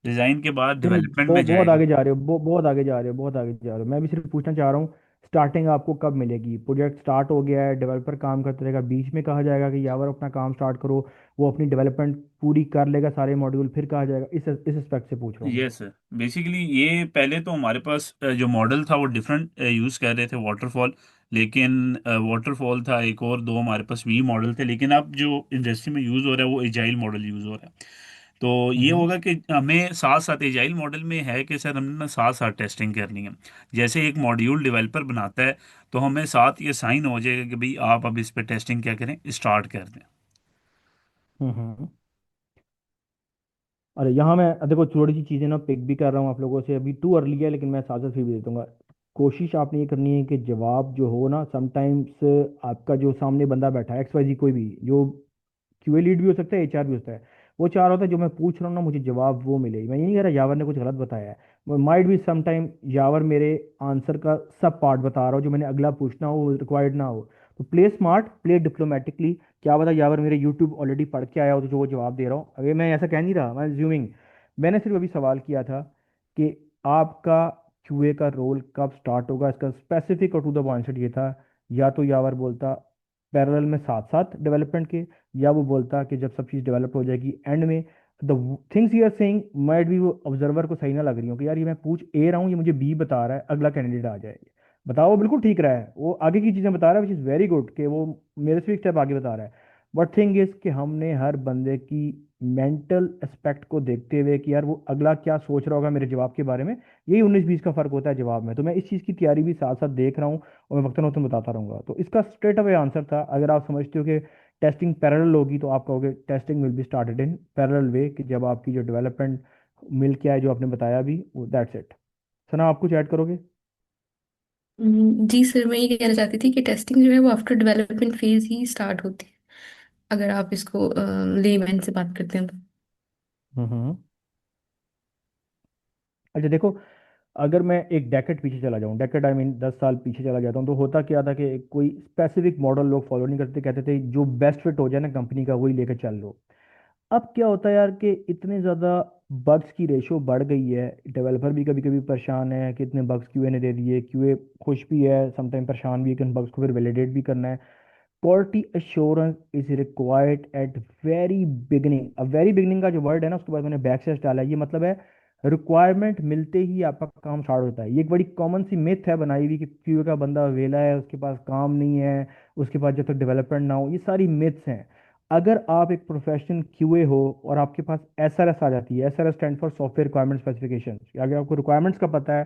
डिज़ाइन के बाद नहीं नहीं, डेवलपमेंट में बहुत जाएगा। आगे जा रहे हो, बहुत आगे जा रहे हो, बहुत आगे जा रहे हो। मैं भी सिर्फ पूछना चाह रहा हूँ, स्टार्टिंग आपको कब मिलेगी? प्रोजेक्ट स्टार्ट हो गया है, डेवलपर काम करते रहेगा, बीच में कहा जाएगा कि यावर अपना काम स्टार्ट करो, वो अपनी डेवलपमेंट पूरी कर लेगा सारे मॉड्यूल, फिर कहा जाएगा? इस एस्पेक्ट से पूछ रहा हूँ मैं। यस सर, बेसिकली ये पहले तो हमारे पास जो मॉडल था वो डिफरेंट यूज़ कर रहे थे, वाटरफॉल। लेकिन वाटरफॉल था एक, और दो हमारे पास वी मॉडल थे। लेकिन अब जो इंडस्ट्री में यूज़ हो रहा है वो एजाइल मॉडल यूज़ हो रहा है। तो ये हम्म होगा कि हमें साथ साथ एजाइल मॉडल में है कि सर हमने ना साथ साथ टेस्टिंग करनी है। जैसे एक मॉड्यूल डेवलपर बनाता है, तो हमें साथ ये साइन हो जाएगा कि भाई आप अब इस पर टेस्टिंग क्या करें, स्टार्ट कर दें। हम्म। अरे यहाँ मैं देखो थोड़ी सी चीज़ें ना पिक भी कर रहा हूँ आप लोगों से, अभी टू अर्ली है, लेकिन मैं साथ साथ फिर भी दे दूंगा। कोशिश आपने ये करनी है कि जवाब जो हो ना, समटाइम्स आपका जो सामने बंदा बैठा है एक्स वाई जी, कोई भी जो क्यूए लीड भी हो सकता है, एचआर भी होता है, वो चाह रहा होता है जो मैं पूछ रहा हूँ ना मुझे जवाब वो मिले। मैं ये नहीं कह रहा यावर ने कुछ गलत बताया है, माइट भी सम टाइम यावर मेरे आंसर का सब पार्ट बता रहा हो जो मैंने अगला पूछना हो, रिक्वायर्ड ना हो। तो प्ले स्मार्ट, प्ले डिप्लोमेटिकली। क्या पता यावर मेरे यूट्यूब ऑलरेडी पढ़ के आया हो, तो जो वो जवाब दे रहा हूँ, अगर मैं ऐसा कह नहीं रहा, मैं ज्यूमिंग। मैंने सिर्फ अभी सवाल किया था कि आपका क्यूए का रोल कब स्टार्ट होगा, इसका स्पेसिफिक और टू द पॉइंट ये था। या तो यावर बोलता पैरेलल में साथ साथ डेवलपमेंट के, या वो बोलता कि जब सब चीज़ डेवलप हो जाएगी एंड में। The things you are saying might भी वो ऑब्जर्वर को सही ना लग रही हो कि यार ये मैं पूछ ए रहा हूँ, ये मुझे बी बता रहा है, अगला कैंडिडेट आ जाए। बताओ, वो बिल्कुल ठीक रहा है, वो आगे की चीज़ें बता रहा है, विच इज़ वेरी गुड कि वो मेरे से भी स्टेप आगे बता रहा है। बट थिंग इज कि हमने हर बंदे की मेंटल एस्पेक्ट को देखते हुए कि यार वो अगला क्या सोच रहा होगा मेरे जवाब के बारे में, यही 19-20 का फर्क होता है जवाब में। तो मैं इस चीज़ की तैयारी भी साथ साथ देख रहा हूँ, और मैं वक्तन वक्तन बताता रहूंगा। तो इसका स्ट्रेट अवे आंसर था, अगर आप समझते हो कि टेस्टिंग पैरेलल होगी, तो आप कहोगे testing will be started in parallel way, कि जब आपकी जो डेवलपमेंट मिल के आए जो आपने बताया भी, दैट्स इट। सना आप कुछ ऐड करोगे? जी सर, मैं ये कहना चाहती थी कि टेस्टिंग जो है वो आफ्टर डेवलपमेंट फेज ही स्टार्ट होती है, अगर आप इसको लेमैन से बात करते हैं तो। हम्म। अच्छा देखो, अगर मैं एक डेकेड पीछे चला जाऊं, डेकेड आई मीन 10 साल पीछे चला जाता हूं, तो होता क्या था कि कोई स्पेसिफिक मॉडल लोग फॉलो नहीं करते, कहते थे जो बेस्ट फिट हो जाए ना कंपनी का वही लेकर चल लो। अब क्या होता है यार कि इतने ज़्यादा बग्स की रेशो बढ़ गई है, डेवलपर भी कभी कभी परेशान है कि इतने बग्स क्यूए ने दे दिए, क्यूए खुश भी है समटाइम, परेशान भी है कि उन बग्स को फिर वैलिडेट भी करना है। Quality assurance is required at very beginning. अब वेरी बिगनिंग का जो वर्ड है ना, उसके बाद मैंने बैक स्लैश डाला है, ये मतलब है रिक्वायरमेंट मिलते ही आपका काम स्टार्ट होता है। ये एक बड़ी कॉमन सी मिथ है बनाई हुई कि क्यूए का बंदा वेला है, उसके पास काम नहीं है, उसके पास जब तक डेवलपमेंट ना हो, ये सारी मिथ्स हैं। अगर आप एक प्रोफेशनल क्यूए हो और आपके पास एसआरएस आ जाती है, SRS stand for software requirement specification, अगर आपको रिक्वायरमेंट्स का पता है,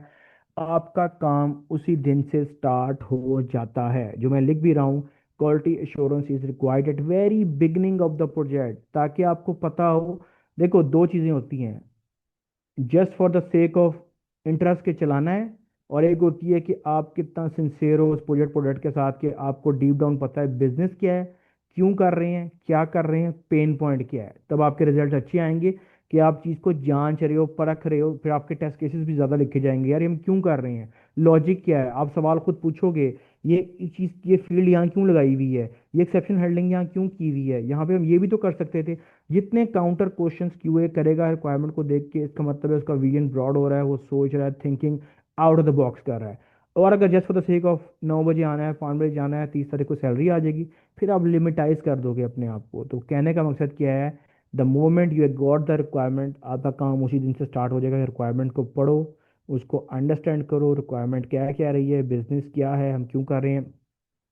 आपका काम उसी दिन से स्टार्ट हो जाता है। जो मैं लिख भी रहा हूँ, quality assurance is required at very beginning of the project, ताकि आपको पता हो। देखो, दो चीज़ें होती हैं, just for the sake of interest के चलाना है, और एक होती है कि आप कितना सिंसेयर हो उस प्रोजेक्ट के साथ, कि आपको डीप डाउन पता है बिजनेस क्या है, क्यों कर रहे हैं, क्या कर रहे हैं, पेन पॉइंट क्या है। तब आपके रिजल्ट अच्छे आएंगे, कि आप चीज़ को जांच रहे हो, परख रहे हो, फिर आपके टेस्ट केसेस भी ज़्यादा लिखे जाएंगे, यार ये हम क्यों कर रहे हैं, लॉजिक क्या है, आप सवाल खुद पूछोगे। ये चीज़, ये फील्ड यहाँ क्यों लगाई हुई है, ये एक्सेप्शन हैंडलिंग यहाँ क्यों की हुई है, यहाँ पे हम ये भी तो कर सकते थे। जितने काउंटर क्वेश्चंस क्यूए करेगा रिक्वायरमेंट को देख के, इसका मतलब है उसका विजन ब्रॉड हो रहा है, वो सोच रहा है, thinking out of the box कर रहा है। और अगर just for the sake of 9 बजे आना है, 5 बजे जाना है, 30 तारीख को सैलरी आ जाएगी, फिर आप लिमिटाइज कर दोगे अपने आप को। तो कहने का मकसद क्या है, the moment you got the requirement, आपका काम उसी दिन से स्टार्ट हो जाएगा। रिक्वायरमेंट को पढ़ो, उसको अंडरस्टैंड करो, रिक्वायरमेंट क्या क्या रही है, बिजनेस क्या है, हम क्यों कर रहे हैं।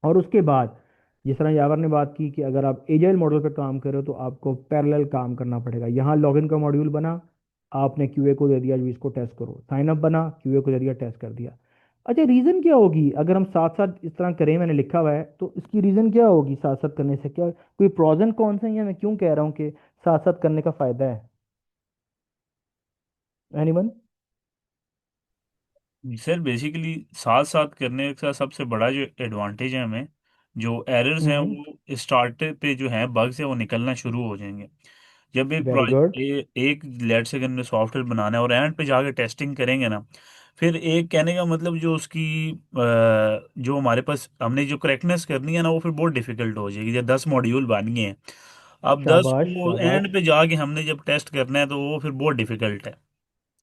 और उसके बाद, जिस तरह यावर ने बात की कि अगर आप एजाइल मॉडल पर काम कर रहे हो तो आपको पैरेलल काम करना पड़ेगा। यहाँ लॉगिन का मॉड्यूल बना, आपने क्यूए को दे दिया जो इसको टेस्ट करो, साइन अप बना, क्यूए को दे दिया, टेस्ट कर दिया। अच्छा, रीज़न क्या होगी अगर हम साथ साथ इस तरह करें, मैंने लिखा हुआ है, तो इसकी रीज़न क्या होगी साथ साथ करने से, क्या कोई प्रोज एंड कॉन्स है, या मैं क्यों कह रहा हूँ कि साथ साथ करने का फ़ायदा है। एनीवन? सर बेसिकली साथ साथ करने का सबसे बड़ा जो एडवांटेज है हमें, जो एरर्स हैं हम्म। वो स्टार्ट पे जो है बग्स है वो निकलना शुरू हो जाएंगे। जब एक वेरी गुड। एक लेट से हमने सॉफ्टवेयर बनाना है और एंड पे जाके टेस्टिंग करेंगे ना, फिर एक कहने का मतलब जो उसकी जो हमारे पास हमने जो करेक्टनेस करनी है ना, वो फिर बहुत डिफिकल्ट हो जाएगी। जब 10 मॉड्यूल बन गए हैं, अब 10 शाबाश को शाबाश। एंड पे जाके हमने जब टेस्ट करना है तो वो फिर बहुत डिफिकल्ट है।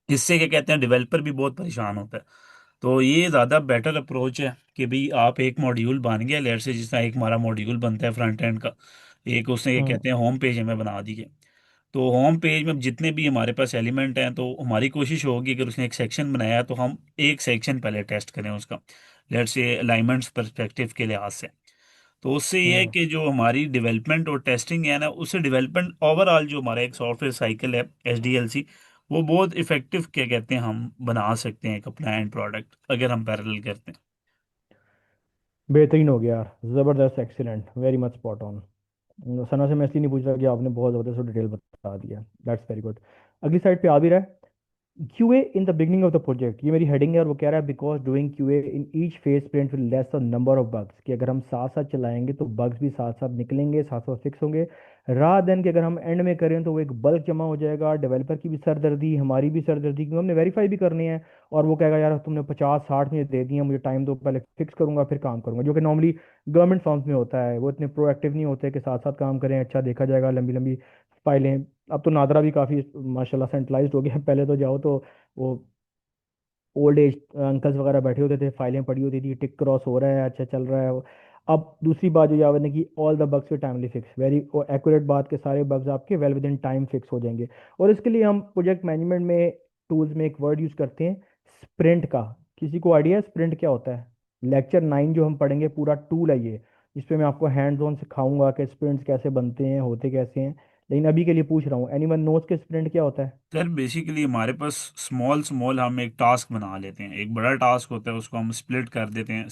इससे क्या कहते हैं, डेवलपर भी बहुत परेशान होता है। तो ये ज़्यादा बेटर अप्रोच है कि भाई आप एक मॉड्यूल बन गया लेट से, जिस तरह एक हमारा मॉड्यूल बनता है फ्रंट एंड का, एक उसने ये हम्म। कहते हैं होम पेज हमें बना दिए। तो होम पेज में अब जितने भी हमारे पास एलिमेंट हैं, तो हमारी कोशिश होगी अगर उसने एक सेक्शन बनाया है तो हम एक सेक्शन पहले टेस्ट करें उसका, लेट से अलाइनमेंट्स परस्पेक्टिव के लिहाज से। तो उससे ये है हम्म। कि जो हमारी डेवलपमेंट और टेस्टिंग है ना, उससे डेवलपमेंट ओवरऑल जो हमारा एक सॉफ्टवेयर साइकिल है, SDLC, वो बहुत इफेक्टिव क्या कहते हैं हम बना सकते हैं एक अपना एंड प्रोडक्ट, अगर हम पैरेलल करते हैं। बेहतरीन हो गया यार, ज़बरदस्त, excellent, very much spot on. Sana से मैं इसलिए नहीं पूछ रहा कि आपने बहुत ज़बरदस्त और डिटेल बता दिया, दैट्स वेरी गुड। अगली साइड पे आ भी रहा है, QA in the beginning of the project, ये मेरी हेडिंग है, और वो कह रहा है because doing QA in each phase sprint will less the number of bugs, कि अगर हम साथ साथ चलाएंगे तो बग्स भी साथ साथ निकलेंगे, साथ साथ फिक्स होंगे। रात दिन कि अगर हम एंड में करें तो वो एक बल्क जमा हो जाएगा, डेवलपर की भी सरदर्दी, हमारी भी सरदर्दी, क्योंकि हमने वेरीफाई भी करनी है। और वो कहेगा यार तुमने 50-60 मिनट दे दिए, मुझे टाइम दो, पहले फिक्स करूंगा फिर काम करूंगा, जो कि नॉर्मली गवर्नमेंट फर्म्स में होता है। वो इतने प्रोएक्टिव नहीं होते कि साथ साथ काम करें, अच्छा देखा जाएगा, लंबी लंबी फाइलें। अब तो नादरा भी काफ़ी माशाल्लाह सेंट्रलाइज्ड हो गया, पहले तो जाओ तो वो ओल्ड एज अंकल्स वगैरह बैठे होते थे, फाइलें पड़ी होती थी, टिक क्रॉस हो रहा है, अच्छा चल रहा है। अब दूसरी बात जो याद ने की, all the bugs way timely fix, very accurate बात के सारे बग्स आपके well with in time fix हो जाएंगे। और इसके लिए हम प्रोजेक्ट मैनेजमेंट में टूल्स में एक वर्ड यूज करते हैं, स्प्रिंट का। किसी को आइडिया है स्प्रिंट क्या होता है? लेक्चर 9 जो हम पढ़ेंगे पूरा टूल है ये, इस पे मैं आपको हैंड्स ऑन सिखाऊंगा कि स्प्रिंट्स कैसे बनते हैं, होते कैसे हैं। लेकिन अभी के लिए पूछ रहा हूँ, एनीवन नोज के स्प्रिंट क्या होता है? सर बेसिकली हमारे पास स्मॉल स्मॉल हम एक टास्क बना लेते हैं, एक बड़ा टास्क होता है उसको हम स्प्लिट कर देते हैं।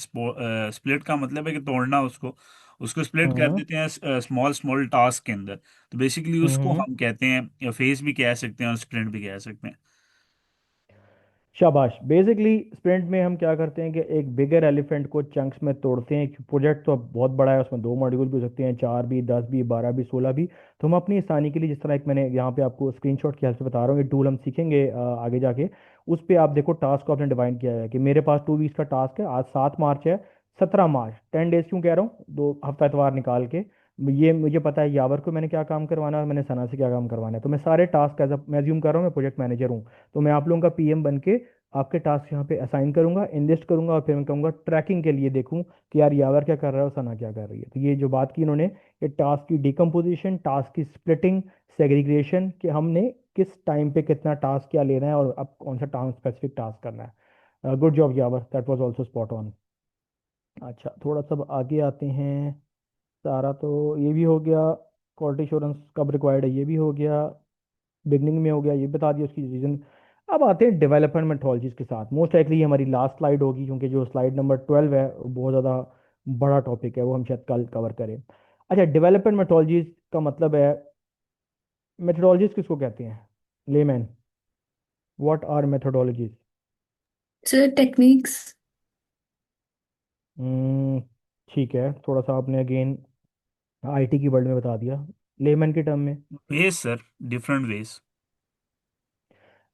स्प्लिट का मतलब है कि तोड़ना उसको, उसको स्प्लिट कर हम्म। देते हैं स्मॉल स्मॉल टास्क के अंदर। तो बेसिकली उसको हम्म। हम कहते हैं फेस भी कह सकते हैं और स्प्लिट भी कह सकते हैं। शाबाश। बेसिकली स्प्रिंट में हम क्या करते हैं कि एक बिगर एलिफेंट को चंक्स में तोड़ते हैं। प्रोजेक्ट तो अब बहुत बड़ा है, उसमें 2 मॉड्यूल भी हो सकते हैं, 4 भी, 10 भी, 12 भी, 16 भी। तो हम अपनी आसानी के लिए, जिस तरह एक मैंने यहाँ पे आपको स्क्रीनशॉट की हेल्प से बता रहा हूँ, ये टूल हम सीखेंगे आगे जाके। उस पे आप देखो टास्क को आपने डिवाइड किया है कि मेरे पास 2 वीक्स का टास्क है, आज 7 मार्च है, 17 मार्च, 10 डेज क्यों कह रहा हूँ, 2 हफ्ता इतवार निकाल के। ये मुझे पता है यावर को मैंने क्या काम करवाना है और मैंने सना से क्या काम करवाना है, तो मैं सारे टास्क एज मैं अज्यूम कर रहा हूँ मैं प्रोजेक्ट मैनेजर हूँ, तो मैं आप लोगों का पीएम बन के आपके टास्क यहाँ पे असाइन करूंगा, इनलिस्ट करूंगा, और फिर मैं कहूंगा ट्रैकिंग के लिए देखूं कि यार यावर क्या कर रहा है और सना क्या कर रही है। तो ये जो बात की इन्होंने, ये टास्क की डिकम्पोजिशन, टास्क की स्प्लिटिंग, सेग्रीगेशन, कि हमने किस टाइम पे कितना टास्क क्या लेना है और अब कौन सा टाइम स्पेसिफिक टास्क करना है। Good job Yavar, that was also spot on. अच्छा, थोड़ा सा अब आगे आते हैं। सारा तो ये भी हो गया, क्वालिटी इंश्योरेंस कब रिक्वायर्ड है ये भी हो गया, बिगनिंग में हो गया ये बता दिया, उसकी रीज़न। अब आते हैं डेवलपमेंट मेथोलॉजीज के साथ। मोस्ट लाइकली ये हमारी लास्ट स्लाइड होगी, क्योंकि जो स्लाइड नंबर 12 है वो बहुत ज़्यादा बड़ा टॉपिक है, वो हम शायद कल कवर करें। अच्छा, डेवलपमेंट मेथोलॉजीज का मतलब है, मेथोडोलॉजीज किसको कहते हैं layman? What are methodologies? Sir techniques. ठीक है, थोड़ा सा आपने अगेन आईटी की वर्ल्ड में बता दिया लेमैन के टर्म में। Ways sir, different ways.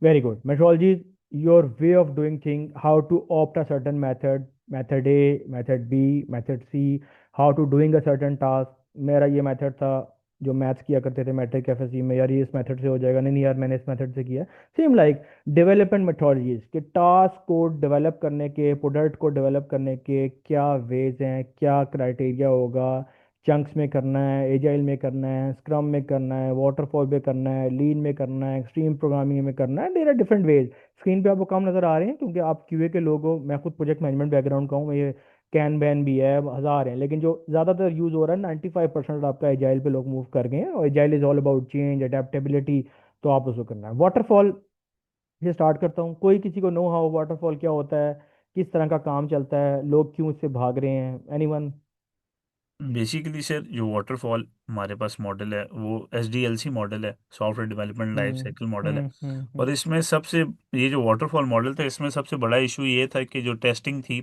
Very good. Methodology is your way of doing things, how to opt a certain method, method A, method B, method C, how to doing a certain task. मेरा ये method था, जो maths किया करते थे matric FSc में, यार ये इस मेथड से हो जाएगा, नहीं नहीं यार मैंने इस मेथड से किया। सेम लाइक डेवलपमेंट मेथोडोलॉजीज के टास्क को डेवलप करने के, प्रोडक्ट को डेवलप करने के क्या वेज हैं, क्या क्राइटेरिया होगा, चंक्स में करना है, एजाइल में करना है, स्क्रम में करना है, वाटरफॉल में करना है, लीन में करना है, एक्सट्रीम प्रोग्रामिंग में करना है। There are different ways. Screen पे आपको काम नजर आ रहे हैं क्योंकि आप क्यूए के लोग हो, मैं खुद प्रोजेक्ट मैनेजमेंट बैकग्राउंड का हूँ, मैं ये कैन बैन भी है, हजार हैं, लेकिन जो ज़्यादातर यूज़ हो रहा है 95% आपका एजाइल पे लोग मूव कर गए हैं, और agile is all about change, adaptability. तो आप उसको करना है। वाटरफॉल से स्टार्ट करता हूँ। कोई किसी को नो हाउ वाटरफॉल क्या होता है, किस तरह का काम चलता है, लोग क्यों इससे भाग रहे हैं? एनीवन? बेसिकली सर जो वाटरफॉल हमारे पास मॉडल है वो SDLC मॉडल है, software development life cycle model है। और इसमें सबसे, ये जो वाटरफॉल मॉडल था इसमें सबसे बड़ा इशू ये था कि जो टेस्टिंग थी,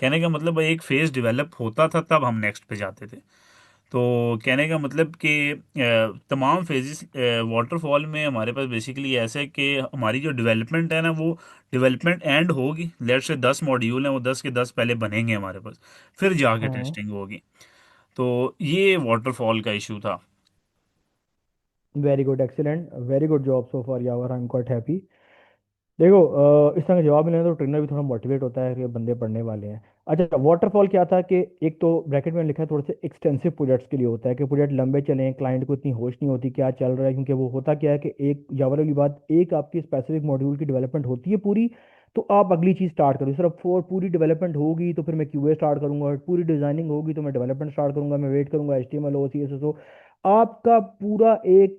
कहने का मतलब एक फेज डेवलप होता था तब हम नेक्स्ट पे जाते थे। तो कहने का मतलब कि तमाम फेजेस वाटरफॉल में हमारे पास बेसिकली ऐसा है कि हमारी जो डेवलपमेंट है ना, वो डेवलपमेंट एंड होगी, लेट से 10 मॉड्यूल हैं, वो 10 के 10 पहले बनेंगे हमारे पास, फिर जाके हम्म। टेस्टिंग होगी। तो ये वाटरफॉल का इशू था। Very good, excellent, very good job so for Yavar, I am quite happy. देखो, इस तरह का जवाब मिलने तो ट्रेनर भी थोड़ा मोटिवेट होता है कि बंदे पढ़ने वाले हैं। अच्छा, वाटरफॉल क्या था कि एक तो ब्रैकेट में लिखा है थोड़े से एक्सटेंसिव प्रोजेक्ट्स के लिए होता है कि प्रोजेक्ट लंबे चलें, क्लाइंट को इतनी होश नहीं होती क्या चल रहा है, क्योंकि वो होता क्या है कि एक जावा वाली बात, एक आपकी स्पेसिफिक मॉड्यूल की डेवलपमेंट होती है पूरी, तो आप अगली चीज़ स्टार्ट करो। सिर्फ फोर पूरी डेवलपमेंट होगी तो फिर मैं क्यूए स्टार्ट करूंगा, पूरी डिजाइनिंग होगी तो मैं डेवलपमेंट स्टार्ट करूंगा, मैं वेट करूंगा HTML हो, CSS हो। आपका पूरा एक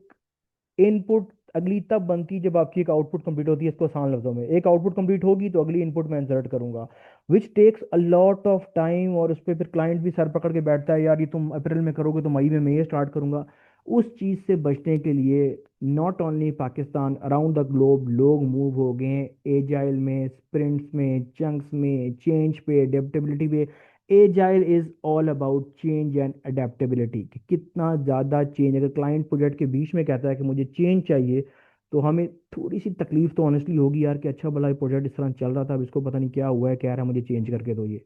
इनपुट अगली तब बनती है जब आपकी एक आउटपुट कंप्लीट होती है। इसको आसान लफ्जों में, एक आउटपुट कंप्लीट होगी तो अगली इनपुट मैं इंसर्ट करूंगा, which takes a lot of time, और उस पर फिर क्लाइंट भी सर पकड़ के बैठता है, यार ये तुम अप्रैल में करोगे तो मई में मैं ये स्टार्ट करूंगा। उस चीज़ से बचने के लिए not only Pakistan, around the globe लोग मूव हो गए हैं एजाइल में, स्प्रिंट्स में, चंक्स में, चेंज पे, एडेप्टेबिलिटी पे। Agile is all about change and adaptability, कि कितना ज़्यादा चेंज, अगर क्लाइंट प्रोजेक्ट के बीच में कहता है कि मुझे चेंज चाहिए, तो हमें थोड़ी सी तकलीफ तो ऑनेस्टली होगी यार, कि अच्छा भला ये प्रोजेक्ट इस तरह चल रहा था, अब इसको पता नहीं क्या हुआ है, कह रहा है मुझे चेंज करके दो ये।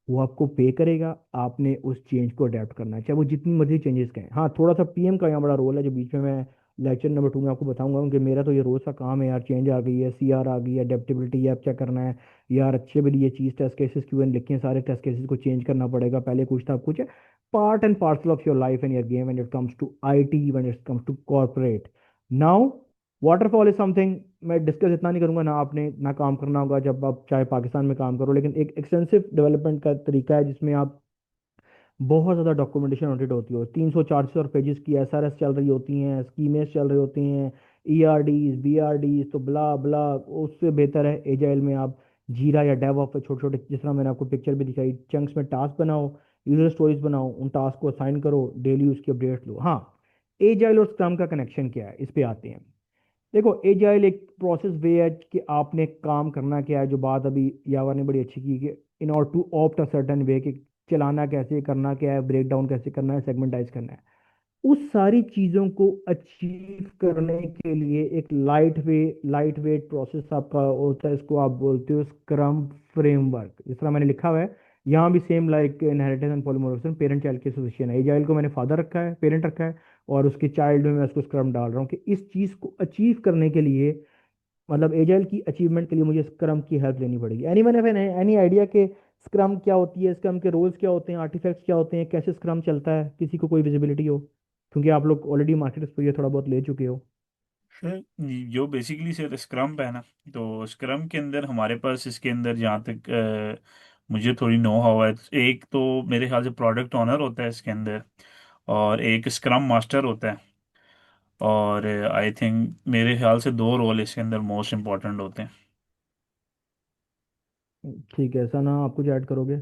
वो आपको पे करेगा, आपने उस चेंज को अडेप्ट करना है, चाहे वो जितनी मर्जी चेंजेस कहें। हाँ, थोड़ा सा पीएम का यहाँ बड़ा रोल है, जो बीच में मैं लेक्चर नंबर 2 में आपको बताऊंगा, क्योंकि मेरा तो ये रोज़ का काम है यार, चेंज आ गई है, CR आ गई है, अडेप्टेबिलिटी ऐप चेक करना है, यार अच्छे भी ये चीज़ टेस्ट केसेस क्यों लिखे हैं, सारे टेस्ट केसेस को चेंज करना पड़ेगा, पहले कुछ था अब कुछ है। Part and parcel of your life and your game when it comes to IT, when it comes to corporate. Now waterfall is something मैं डिस्कस इतना नहीं करूंगा ना, आपने ना काम करना होगा जब आप चाहे पाकिस्तान में काम करो, लेकिन एक एक्सटेंसिव डेवलपमेंट का तरीका है जिसमें आप बहुत ज़्यादा डॉक्यूमेंटेशन ऑडिट होती हो, 300 400 और पेजेस की SRS चल रही होती हैं, स्कीमेस चल रही होती हैं, ERDs BRDs, तो ब्ला ब्ला। उससे बेहतर है एजाइल में आप जीरा या डेवऑप्स पे छोटे छोटे, जिस तरह मैंने आपको पिक्चर भी दिखाई, चंक्स में टास्क बनाओ, यूजर स्टोरीज बनाओ, उन टास्क को असाइन करो, डेली उसकी अपडेट लो। हाँ, एजाइल और स्क्रम का कनेक्शन क्या है, इस पे आते हैं। देखो, एजाइल एक प्रोसेस वे है कि आपने काम करना क्या है, जो बात अभी यावर ने बड़ी अच्छी की कि in order to opt a certain way, कि चलाना कैसे, करना क्या है, ब्रेक डाउन कैसे करना है, सेगमेंटाइज करना है, उस सारी चीज़ों को अचीव करने के लिए एक लाइट वेट प्रोसेस आपका होता है, इसको आप बोलते हो स्क्रम फ्रेमवर्क। जिस तरह मैंने लिखा हुआ है यहाँ भी, same like inheritance and polymorphism, parent child की एसोसिएशन है। एजाइल को मैंने फादर रखा है, पेरेंट रखा है, और उसके चाइल्ड में मैं उसको स्क्रम डाल रहा हूँ, कि इस चीज़ को अचीव करने के लिए, मतलब एजाइल की अचीवमेंट के लिए मुझे स्क्रम की हेल्प लेनी पड़ेगी। Any one have any idea कि स्क्रम क्या होती है, स्क्रम के रोल्स क्या होते हैं, आर्टिफैक्ट्स क्या होते हैं, कैसे स्क्रम चलता है, किसी को कोई विजिबिलिटी हो? क्योंकि आप लोग ऑलरेडी मार्केट एक्सपोजर थोड़ा बहुत ले चुके हो। सर जो बेसिकली सर स्क्रम पे है ना, तो स्क्रम के अंदर हमारे पास इसके अंदर जहाँ तक मुझे थोड़ी नो हाउ है, एक तो मेरे ख्याल से प्रोडक्ट ओनर होता है इसके अंदर, और एक स्क्रम मास्टर होता है। और आई थिंक मेरे ख्याल से दो रोल इसके अंदर मोस्ट इम्पोर्टेंट होते हैं। ठीक है, ऐसा ना आप कुछ ऐड करोगे?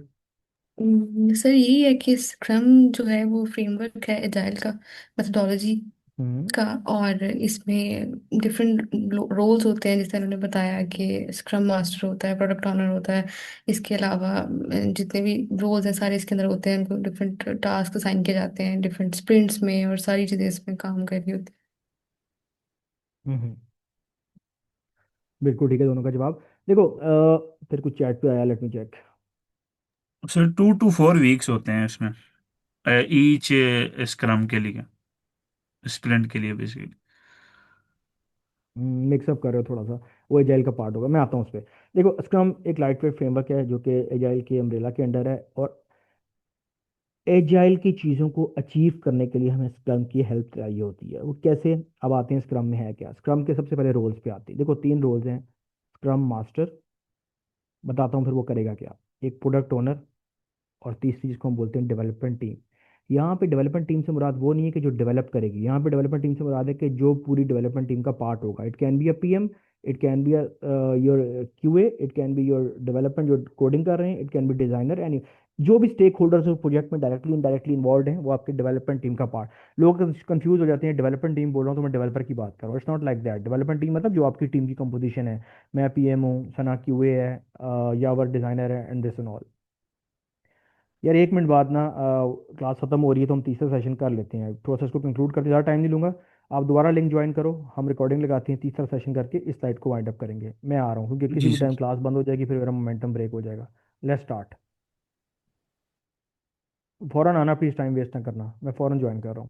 सर यही है कि स्क्रम जो है वो फ्रेमवर्क है एजाइल का, मेथोडोलॉजी हम्म। का। और इसमें डिफरेंट रोल्स होते हैं, जैसे उन्होंने बताया कि स्क्रम मास्टर होता है, प्रोडक्ट ऑनर होता है। इसके अलावा जितने भी रोल्स हैं सारे इसके अंदर होते हैं, उनको डिफरेंट टास्क असाइन किए जाते हैं डिफरेंट स्प्रिंट्स में, और सारी चीज़ें इसमें काम कर रही होती हम्म। बिल्कुल ठीक है, दोनों का जवाब। देखो फिर कुछ चैट पे आया, let me check. Sir 2 to 4 weeks होते हैं इसमें, ईच स्क्रम के लिए, स्प्रिंट के लिए बेसिकली। मिक्सअप कर रहे हो थोड़ा सा, वो एजाइल का पार्ट होगा, मैं आता हूँ उस पर। देखो स्क्रम एक लाइट वेट फ्रेमवर्क है जो कि एजाइल के अम्ब्रेला के अंडर है, और एजाइल की चीज़ों को अचीव करने के लिए हमें स्क्रम की हेल्प चाहिए होती है। वो कैसे? अब आते हैं स्क्रम में है क्या। स्क्रम के सबसे पहले रोल्स पे आते हैं। देखो 3 रोल्स हैं। स्क्रम मास्टर, बताता हूँ फिर वो करेगा क्या। एक प्रोडक्ट ओनर, और तीसरी जिसको हम बोलते हैं डेवलपमेंट टीम। यहाँ पे डेवलपमेंट टीम से मुराद वो नहीं है कि जो डेवलप करेगी, यहाँ पे डेवलपमेंट टीम से मुराद है कि जो पूरी डेवलपमेंट टीम का पार्ट होगा। It can be a PM, it can be your QA, it can be your development जो कोडिंग कर रहे हैं, it can be designer, and जो भी स्टेक होल्डर्स उस प्रोजेक्ट में डायरेक्टली इनडायरेक्टली इन्वॉल्व हैं वो आपके डेवलपमेंट टीम का पार्ट। लोग कंफ्यूज हो जाते हैं, डेवलपमेंट टीम बोल रहा हूँ तो मैं डेवलपर की बात कर रहा हूँ। It's not like that. Development team मतलब जो आपकी टीम की कंपोजिशन है। मैं पीएम हूँ, सना क्यूए है, यावर डिजाइनर है, एंड दिस एंड ऑल। यार 1 मिनट बाद ना क्लास खत्म हो रही है, तो हम तीसरा सेशन कर लेते हैं। प्रोसेस को कंक्लूड करते ज़्यादा टाइम नहीं लूंगा। आप दोबारा लिंक ज्वाइन करो, हम रिकॉर्डिंग लगाते हैं, तीसरा सेशन करके इस साइट को वाइंड अप करेंगे। मैं आ रहा हूँ क्योंकि किसी जी भी सर। टाइम क्लास बंद हो जाएगी, फिर मेरा मोमेंटम ब्रेक हो जाएगा। Let's start. फ़ौरन आना प्लीज़, टाइम वेस्ट ना करना, मैं फ़ौरन ज्वाइन कर रहा हूँ।